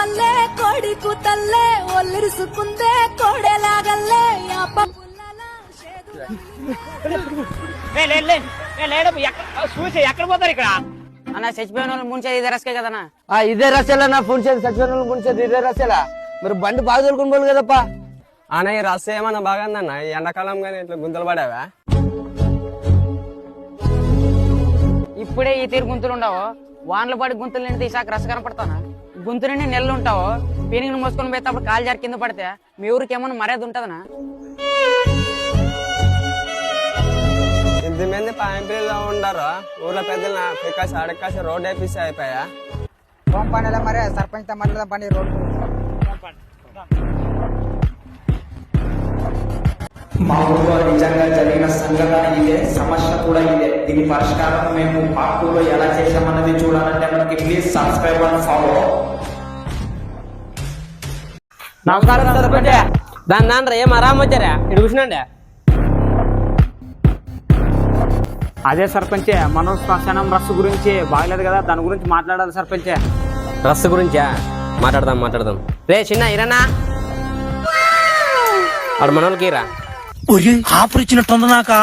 ತಲ್ಲೇ ಕೋಡಿ ಕೂತಲ್ಲೇ ಒಲ್ಲಿರಿಸುಕುಂದೆ ಕೋಡೆಲಾಗಲ್ಲೇ ಯಾಪ చూసి ఎక్కడ పోతారు ఇక్కడ అన్న చచ్చిపోయిన వాళ్ళు ముంచేది ఇదే రసకే కదన్నా ఇదే రసేలా ఫోన్ చేసి చచ్చిపోయిన వాళ్ళు ముంచేది ఇదే రసేలా మీరు బండి బాగా తోలుకుని పోలు కదప్పా అన్న ఈ రస ఏమన్నా బాగుందన్న ఈ ఎండాకాలం గానీ ఇట్లా గుంతలు పడావా ఇప్పుడే ఈ తీరు గుంతులు ఉండవు వానలు పడి గుంతులు నిండితే ఈసారి రస కనపడతానా గుంతు నిండి నెలలు ఉంటావు పీనింగ్ మోసుకొని పోతే అప్పుడు కాలు జారి కింద పడితే మీ ఊరికి ఏమన్నా మర్యాద ఉంటదనా ఇంతమంది పాయింట్లో ఉండారు ఊర్లో పెద్దలు పికాసి అడకాసి రోడ్ వేపిస్తే అయిపోయా పండుగ మరే సర్పంచ్ మాట్లాడదాం పండి రోడ్డు మా ఊళ్ళో నిజంగా జరిగిన సంఘటన ఇదే, సమస్య కూడా ఇదే. దీని పరిష్కారం మేము పార్ట్ 2లో ఎలా చేసామన్నది చూడాలంటే మనకి ప్లీజ్ సబ్స్క్రైబ్ అండ్ ఫాలో. నమస్కారం సర్పంచ్. దాని నాన్న ఏం ఆరామ్ వచ్చారా ఇటు కూర్చున్నాండి. అదే సర్పంచే మనం శ్మశానం రస్సు గురించి బాగలేదు కదా, దాని గురించి మాట్లాడాలి సర్పంచే. రస్సు గురించా? మాట్లాడదాం. రే చిన్న ఇరనా ఆడు మనోళ్ళకి రా ఆఫర్ ఇచ్చినట్టుంది నాకా.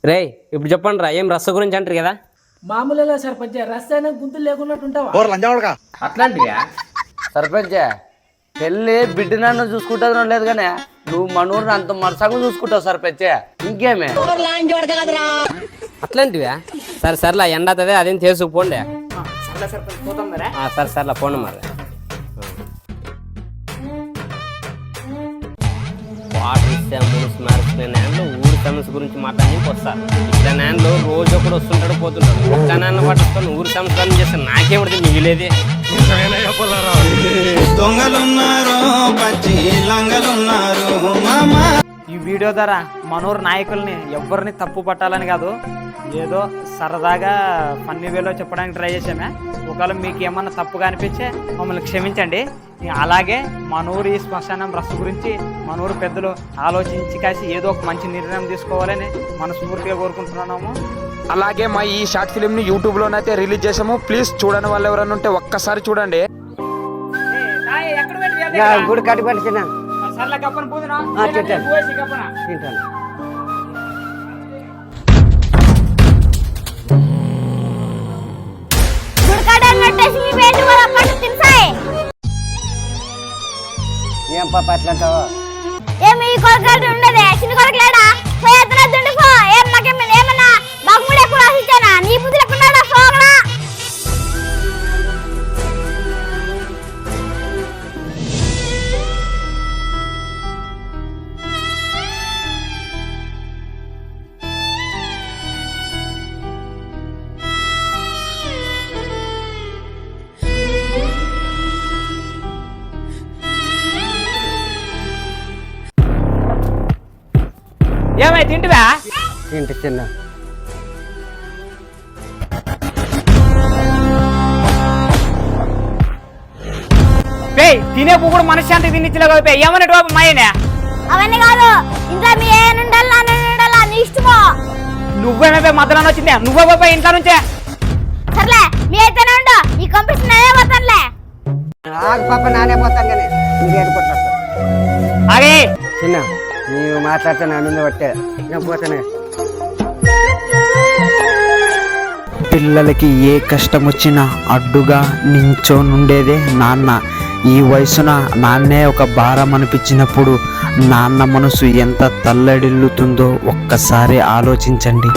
రే ఇప్పుడు చెప్పండి రా, ఏం రస్సు గురించి అంటారు కదా. మామూలుగా సర్పంచ్ రస్సు అయినా గుంతులు లేకున్నట్టుంటావా అట్లాంటివా? సర్పంచే పెళ్ళి బిడ్డ నన్ను చూసుకుంటా లేదు కానీ నువ్వు మనూరిని అంత మరసంగా చూసుకుంటావు సర్పంచే. ఇంకేమే అట్లాంటివా? సర్లా ఎండతదే అదేం చేసుకుపోండి. సర్లా పోండి మరి. వాటర్ ఇస్తే మునిసి మారుస్తున్న నేనలో ఊరి సమస్య గురించి మాట్లాడడానికి వస్తారు. ఇట్లా నేనలో రోజు ఒకడు వస్తుంటాడు పోతుంటాడు. ఒక్క నాన్న పట్టుకొని ఊరి సమస్యలను చేస్తే నాకేమిటి మిగిలేది? ఈ వీడియో ద్వారా మనూరు నాయకుల్ని ఎవరిని తప్పు పట్టాలని కాదు, ఏదో సరదాగా ఫన్నీ వేలో చెప్పడానికి ట్రై చేసామే. ఒకవేళ మీకు ఏమన్నా తప్పుగా అనిపించే మమ్మల్ని క్షమించండి. అలాగే మనూరు ఈ శ్మశానం రస్సు గురించి మనూరు పెద్దలు ఆలోచించి కాసి ఏదో ఒక మంచి నిర్ణయం తీసుకోవాలని మనస్ఫూర్తిగా కోరుకుంటున్నాము. అలాగే మా ఈ షార్ట్ ఫిలిం ని యూట్యూబ్ లోనైతే రిలీజ్ చేసాము. ప్లీజ్ చూడని వాళ్ళు ఎవరైనా ఉంటే ఒక్కసారి చూడండి. గుడి కట్టి పట్టిన ఏం పాప అట్లంటావా? ఏమి కొరకలు ఉండదే చిన్న కొరకలేడా పోయేతన దుండిపో ఏం ఏమన్నా బాగుముడే కూడా ఆశించానా నీ బుద్ధి లేకున్నాడా పోగడా. ఏమై తింటివా? ఏంటి చిన్న తినే కూడా మనశ్శాంతి తినిచ్చలే ఏమన్నట్టు మాయనే అవన్నీ కాదు ఇంట్లో మీ ఏనుండాలా నీ ఇష్టమో. నువ్వేమే మధ్యలో వచ్చిందే నువ్వే పోయి ఇంట్లో నుంచే. సర్లే మీ అయితేనే ఉండు ఈ కంపిషన్ నేనే పోతానులే. పాప నానే పోతాను కానీ మీరు ఏడుకుంటారు. అదే చిన్న నీవు మాట్లాడితే నా మీద పట్టే నేను పోతానే. పిల్లలకి ఏ కష్టం వచ్చినా అడ్డుగా నించోనుండేదే నాన్న. ఈ వయసున నాన్నే ఒక భారం అనిపించినప్పుడు నాన్న మనసు ఎంత తల్లడిల్లుతుందో ఒక్కసారి ఆలోచించండి.